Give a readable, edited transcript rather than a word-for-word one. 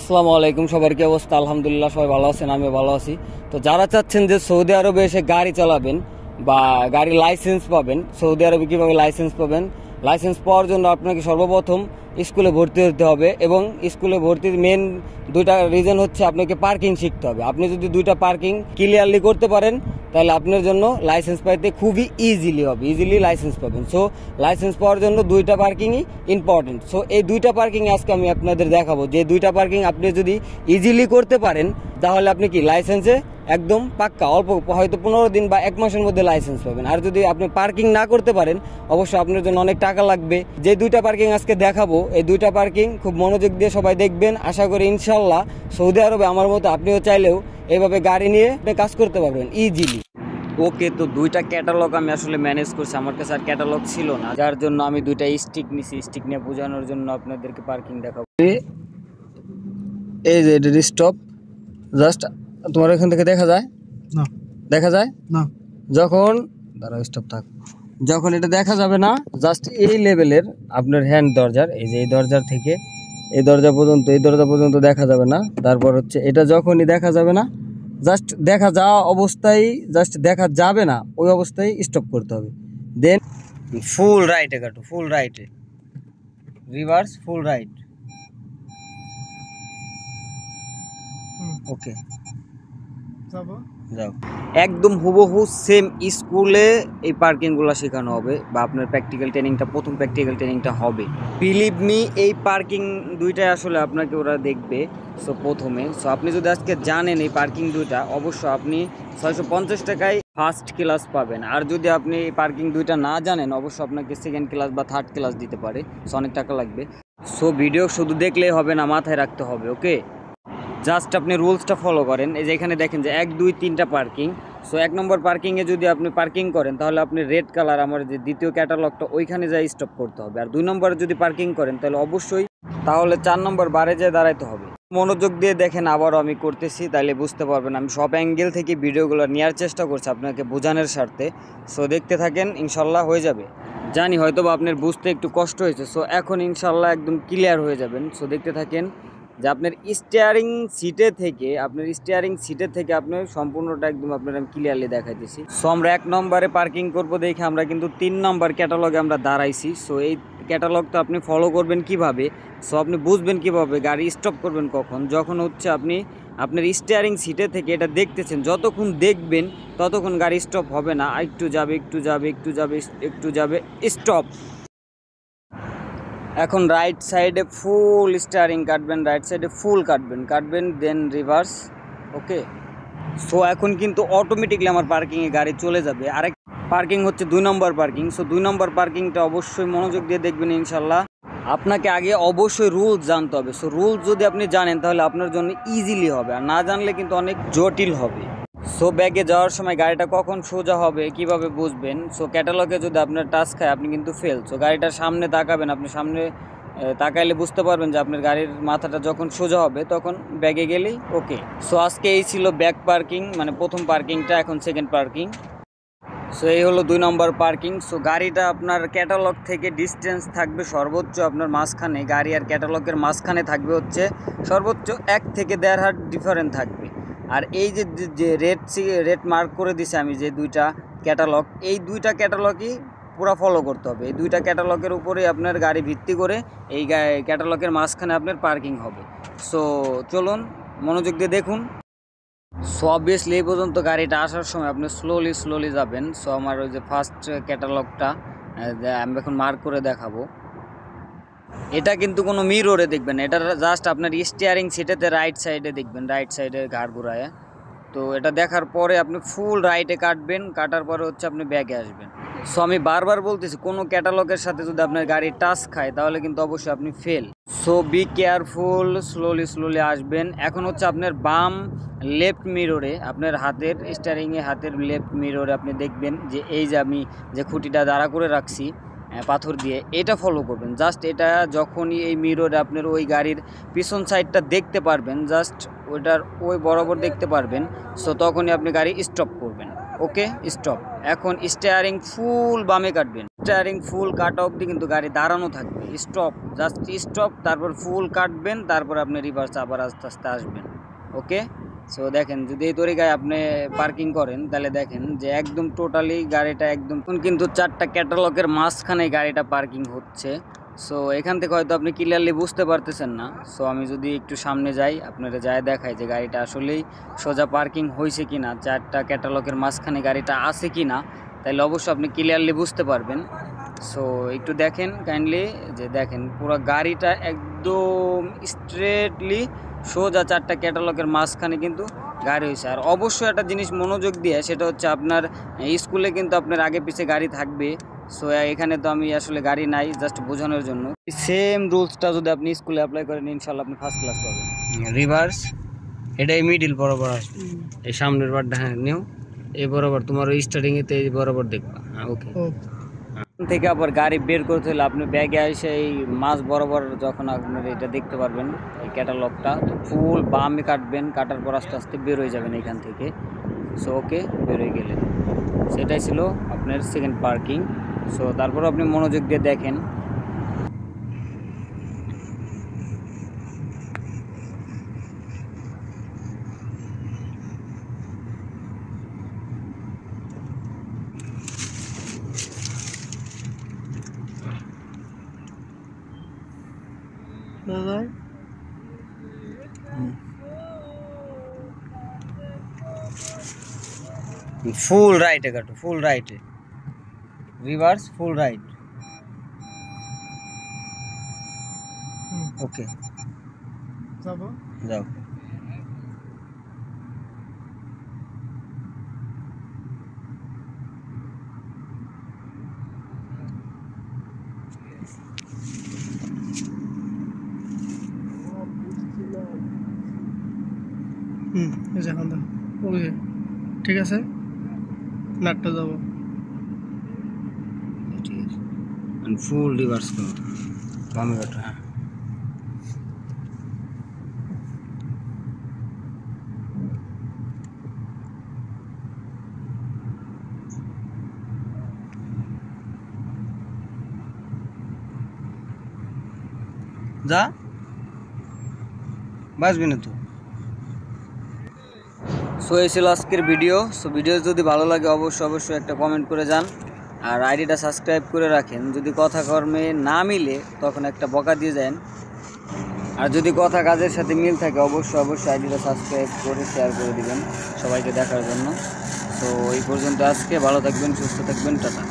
আসসালামু আলাইকুম, সবার কি অবস্থা? আলহামদুলিল্লাহ সবাই ভালো আছেন, আমিও ভালো আছি। তো যারা চাচ্ছেন যে সৌদি আরবে এসে গাড়ি চালাবেন বা গাড়ি লাইসেন্স পাবেন, সৌদি আরবে কিভাবে লাইসেন্স পাবেন, লাইসেন্স পাওয়ার জন্য আপনাকে সর্বপ্রথম স্কুলে ভর্তি হতে হবে এবং স্কুলে ভর্তির মেন দুইটা রিজন হচ্ছে আপনাকে পার্কিং শিখতে হবে। আপনি যদি দুইটা পার্কিং ক্লিয়ারলি করতে পারেন তাহলে আপনার জন্য লাইসেন্স পাইতে খুবই ইজিলি লাইসেন্স পাবেন। সো লাইসেন্স পাওয়ার জন্য দুইটা পার্কিংই ইম্পর্টেন্ট। সো এই দুইটা পার্কিং আজকে আমি আপনাদের দেখাবো, যে দুইটা পার্কিং আপনি যদি ইজিলি করতে পারেন তাহলে আপনি কি লাইসেন্সে একদম পাক্কা, অল্প হয়তো 15 দিন বা 1 মাসের মধ্যে লাইসেন্স পাবেন। আর যদি আপনি পার্কিং না করতে পারেন অবশ্যই আপনার জন্য অনেক টাকা লাগবে। যে দুইটা পার্কিং আজকে দেখাবো, এই দুইটা পার্কিং খুব মনোযোগ দিয়ে সবাই দেখবেন। আশা করি ইনশাল্লাহ সৌদি আরবে আমার মতো আপনিও চাইলেও এভাবে গাড়ি নিয়ে কাজ করতে পারবেন ইজিলি। ওকে, তো দুইটা ক্যাটালগ আমি আসলে ম্যানেজ করছি, আমার কাছে আর ক্যাটালগ ছিল না, যার জন্য আমি দুইটা স্টিক নিছি। স্টিক নিয়ে বোঝানোর জন্য আপনাদেরকে পার্কিং দেখাবো। এই যে এটা স্টপ, জাস্ট তোমার এখান থেকে দেখা যায় না, দেখা যায় না যখন দাঁড়াও স্টপ থাক, যখন এটা দেখা যাবে না, জাস্ট এই লেভেলের আপনার হ্যান্ড দরজার, এই যে এই দরজার থেকে এই দরজা পর্যন্ত, এই দরজা পর্যন্ত দেখা যাবে না। তারপর হচ্ছে এটা যখনই দেখা যাবে না, জাস্ট দেখা যাওয়া অবস্থায়, জাস্ট দেখা যাবে না ওই অবস্থায় স্টপ করতে হবে। দেন ফুল রাইটে কাটো, ফুল রাইটে, রিভার্স ফুল রাইট। ওকে, যাও। একদম হুবহু সেম স্কুলে এই পার্কিংগুলো শেখানো হবে বা আপনার প্র্যাকটিক্যাল ট্রেনিংটা, প্রথম প্র্যাকটিক্যাল ট্রেনিংটা হবে। বিলিভ মি, এই পার্কিং দুইটাই আসলে আপনাকে ওরা দেখবে। সো প্রথমে আপনি যদি আজকে জানেন এই পার্কিং দুইটা, অবশ্য আপনি 650 টাকায় ফার্স্ট ক্লাস পাবেন। আর যদি আপনি এই পার্কিং দুইটা না জানেন অবশ্য আপনাকে সেকেন্ড ক্লাস বা থার্ড ক্লাস দিতে পারে। সো অনেক টাকা লাগবে। সো ভিডিও শুধু দেখলেই হবে না, মাথায় রাখতে হবে। ওকে, জাস্ট আপনি রুলসটা ফলো করেন। এই যে এখানে দেখেন যে 1, 2, 3টা পার্কিং। সো 1 নম্বর পার্কিংয়ে যদি আপনি পার্কিং করেন তাহলে আপনি রেড কালার আমার যে দ্বিতীয় ক্যাটালগটা ওইখানে যাই স্টপ করতে হবে। আর 2 নম্বরে যদি পার্কিং করেন তাহলে অবশ্যই 4 নম্বর বারে যেয়ে দাঁড়াইতে হবে। মনোযোগ দিয়ে দেখেন, আবারও আমি করতেছি, তাইলে বুঝতে পারবেন। আমি সব অ্যাঙ্গেল থেকে ভিডিওগুলো নেওয়ার চেষ্টা করছি আপনাকে বোঝানোর স্বার্থে। সো দেখতে থাকেন, ইনশাল্লাহ হয়ে যাবে। জানি হয়তো বা আপনার বুঝতে একটু কষ্ট হয়েছে। সো এখন ইনশাল্লাহ একদম ক্লিয়ার হয়ে যাবেন। সো দেখতে থাকেন যে আপনার স্টিয়ারিং সিটে থেকে আপনার সম্পূর্ণটা একদম আপনার আমি ক্লিয়ারলি দেখাইতেছি। সো আমরা 1 নম্বরে পার্কিং করব দেখে আমরা কিন্তু 3 নম্বর ক্যাটালগে আমরা দাঁড়াইছি। সো এই ক্যাটালগটা আপনি ফলো করবেন কিভাবে, সো আপনি বুঝবেন কিভাবে গাড়ি স্টপ করবেন কখন, যখন হচ্ছে আপনি আপনার স্টিয়ারিং সিটে থেকে এটা দেখতেছেন। যতক্ষণ দেখবেন ততক্ষণ গাড়ি স্টপ হবে না। একটু যাবে, স্টপ। এখন রাইট সাইডে ফুল স্টিয়ারিং কাটবেন, রাইট সাইডে ফুল কাটবেন, দেন রিভার্স। ওকে, সো এখন কিন্তু অটোমেটিকলি আমার পার্কিংয়ে গাড়ি চলে যাবে। আরেক পার্কিং হচ্ছে 2 নম্বর পার্কিং। সো 2 নম্বর পার্কিংটা অবশ্যই মনোযোগ দিয়ে দেখবেন ইনশাল্লাহ। আপনাকে আগে অবশ্যই রুলস জানতে হবে। সো রুলস যদি আপনি জানেন তাহলে আপনার জন্য ইজিলি হবে, আর না জানলে কিন্তু অনেক জটিল হবে। সো ব্যাগে যাওয়ার সময় গাড়িটা কখন সোজা হবে কিভাবে বুঝবেন? সো ক্যাটালগে যদি আপনার টাচ খায় আপনি কিন্তু ফেল। সো গাড়িটার সামনে তাকাবেন, আপনি সামনে তাকাইলে বুঝতে পারবেন যে আপনার গাড়ির মাথাটা যখন সোজা হবে তখন ব্যাগে গেলেই ওকে। সো আজকে এই ছিল ব্যাক পার্কিং, মানে প্রথম পার্কিংটা, এখন সেকেন্ড পার্কিং। সো এই হলো 2 নম্বর পার্কিং। সো গাড়িটা আপনার ক্যাটালগ থেকে ডিস্টেন্স থাকবে সর্বোচ্চ আপনার মাঝখানে, গাড়ি আর ক্যাটালগের মাঝখানে থাকবে হচ্ছে সর্বোচ্চ 1 থেকে 1.5 হাত ডিফারেন্ট থাকবে। আর এই যে রেড মার্ক করে দিছে আমি, যে 2টা ক্যাটালগ, এই 2টা ক্যাটালগই পুরো ফলো করতে হবে। এই 2টা ক্যাটালগের উপরেই আপনার গাড়ি ভিত্তি করে এই ক্যাটালগের মাঝখানে আপনার পার্কিং হবে। সো চলুন মনোযোগ দিয়ে দেখুন। সো অবভিয়াসলি এই পর্যন্ত গাড়িটা আসার সময় আপনি স্লোলি যাবেন। সো আমার ওই যে ফার্স্ট ক্যাটালগটা আমি এখন মার্ক করে দেখাবো। এটা কিন্তু কোনো মিররে দেখবেন, এটা জাস্ট আপনার স্টিয়ারিং সিটেতে রাইট সাইডে দেখবেন, রাইট সাইডে ঘাড় ঘুরায়। তো এটা দেখার পরে আপনি ফুল রাইটে কাটবেন, কাটার পরে হচ্ছে আপনি ব্যাগে আসবেন। সো আমি বারবার বলতেছি, কোনো ক্যাটালগের সাথে যদি আপনার গাড়ি টাচ খায় তাহলে কিন্তু অবশ্যই আপনি fail. So be careful, slowly আসবেন। এখন হচ্ছে আপনার বাম লেফট মিররে, আপনার হাতের স্টিয়ারিংয়ে হাতের লেফট মিররে আপনি দেখবেন যে এই যে আমি যে খুঁটিটা দাঁড়া করে রাখছি পাথর দিয়ে, এটা ফলো করবেন। জাস্ট এটা যখনই এই মিররে আপনার ওই গাড়ির পিছন সাইডটা দেখতে পারবেন, জাস্ট ওইটার ওই বরাবর দেখতে পারবেন, সো তখনই আপনি গাড়ি স্টপ করবেন। ওকে, স্টপ। এখন স্টিয়ারিং ফুল বামে কাটবেন। স্টিয়ারিং ফুল কাটা অবধি কিন্তু গাড়ি দাঁড়ানো থাকবে, স্টপ, জাস্ট স্টপ, তারপর ফুল কাটবেন, তারপর আপনি রিভার্স আবার আস্তে আস্তে আসবেন। ওকে, সো দেখেন যদি এই তরিকায় আপনি পার্কিং করেন তাহলে দেখেন যে একদম টোটালি গাড়িটা একদম কিন্তু 4টা ক্যাটালগের মাঝখানে গাড়িটা পার্কিং হচ্ছে। সো এখান থেকে হয়তো আপনি ক্লিয়ারলি বুঝতে পারতেছেন না। সো আমি যদি একটু সামনে যাই, আপনারা যায় দেখাই যে গাড়িটা আসলেই সোজা পার্কিং হয়েছে কি না, 4টা ক্যাটালগের মাঝখানে গাড়িটা আছে কি না, তাহলে অবশ্যই আপনি ক্লিয়ারলি বুঝতে পারবেন। সো একটু দেখেন কাইন্ডলি, যে দেখেন পুরো গাড়িটা একদম স্ট্রেটলি সোজা 4টা ক্যাটালগের মাঝখানে কিন্তু গাড়ি হয়েছে। আর অবশ্যই একটা জিনিস মনোযোগ দিয়ে, সেটা হচ্ছে আপনার স্কুলে কিন্তু আপনার আগে পিছে গাড়ি থাকবে। সো এখানে তো আমি আসলে গাড়ি নাই, জাস্ট বোঝানোর জন্য। সেম রুলসটা যদি আপনি স্কুলে অ্যাপ্লাই করেন ইনশাল্লাহ আপনি ফার্স্ট ক্লাস পাবেন। রিভার্স এটাই মিডিল বরাবর আসবে, এই সামনের বারটা হ্যাঁ নিও, এই বরাবর তোমার ওই স্টার্টিংয়েতে এই বরাবর দেখবা। হ্যাঁ ওকে, থেকে আবার গাড়ি বের করতে হলে আপনি ব্যাগে এসে এই মাছ বরাবর যখন আপনার এটা দেখতে পারবেন এই ক্যাটালগটা, তো ফুল বামে কাটবেন, কাটার পর আস্তে আস্তে বের হয়ে যাবেন এখান থেকে। সো ওকে, বের হয়ে গেলেন। সেটাই ছিল আপনার সেকেন্ড পার্কিং। সো তারপর আপনি মনোযোগ দিয়ে দেখেন। ফুল রাইটে কাটো, ফুল রাইটে, রিভার্স ফুল রাইট। ওকে যাও। ঠিক আছে, নাটটা যাবো, ঠিক আছে, ফুল রিভার্স করো, বামে কাটো। হ্যাঁ যা, বাসবি না তো। সো এই ছিল আজকের ভিডিও। সো ভিডিও যদি ভালো লাগে অবশ্যই একটা কমেন্ট করে যান, আর আইডিটা সাবস্ক্রাইব করে রাখেন। যদি কথা কর্মে না মিলে তখন একটা বকা দিয়ে যান, আর যদি কথা কাজের সাথে মিল থাকে অবশ্যই আইডিটা সাবস্ক্রাইব করে শেয়ার করে দিবেন সবাইকে দেখার জন্য। তো এই পর্যন্ত আজকে, ভালো থাকবেন, সুস্থ থাকবেন, টাটা।